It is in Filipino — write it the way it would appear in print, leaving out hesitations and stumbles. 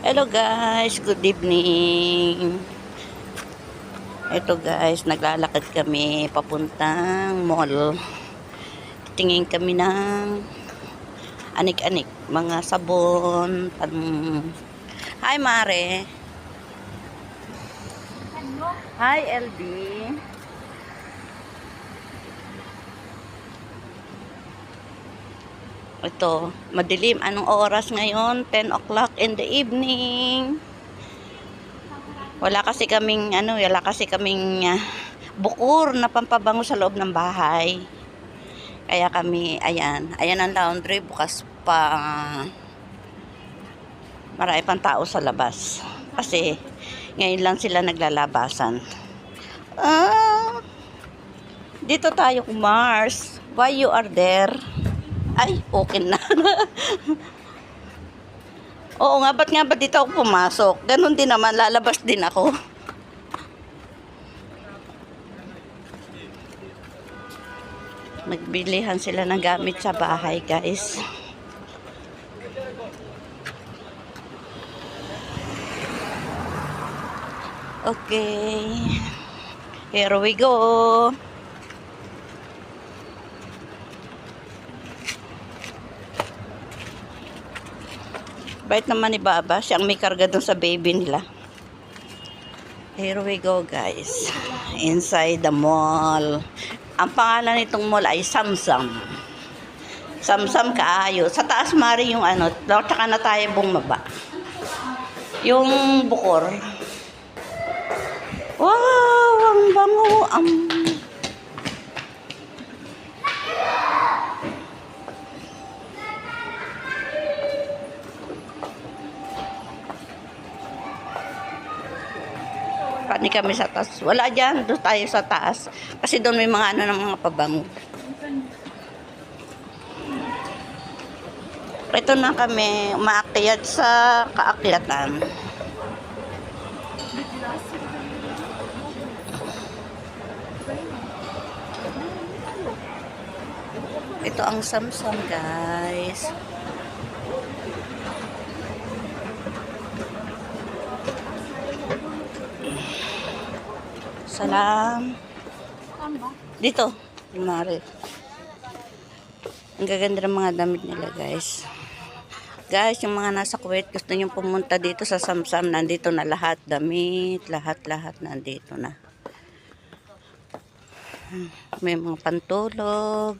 Hello guys, good evening. Ito guys, naglalakad kami papuntang mall. Tingin kami ng anik-anik, mga sabon, Hi Mare. Hi LB. Ito, madilim. Anong oras ngayon? 10 o'clock in the evening. Wala kasi kaming bukur na pampabango sa loob ng bahay. Kaya kami, ayan ang laundry, bukas pa. Marami pang tao sa labas. Kasi ngayon lang sila naglalabasan. Dito tayo, Mars. Why you are there? Ay, okay na. Oo nga, ba't dito ako pumasok? Ganon din naman, lalabas din ako. Nagbilihan sila ng gamit sa bahay, guys. Okay. Here we go. Bait naman ni Baba. Siyang may karga dun sa baby nila. Here we go, guys. Inside the mall. Ang pangalan nitong mall ay Samsam. Samsam kaayo. Sa taas mari yung tsaka na tayo bumaba. Yung bukor. Wow, ang bango. Pani kami sa taas. Wala dyan. Doon tayo sa taas. Kasi doon may mga ng mga pabango. Ito na kami umaakyat sa kaakyatan. Ito ang Samsung, guys. Salam. Dito, Mare. Ang gaganda ng mga damit nila, guys. Guys, yung mga nasa Kuwait, gusto nyo pumunta dito sa Samsam, nandito na lahat. Damit, lahat nandito na. May mga pantulog.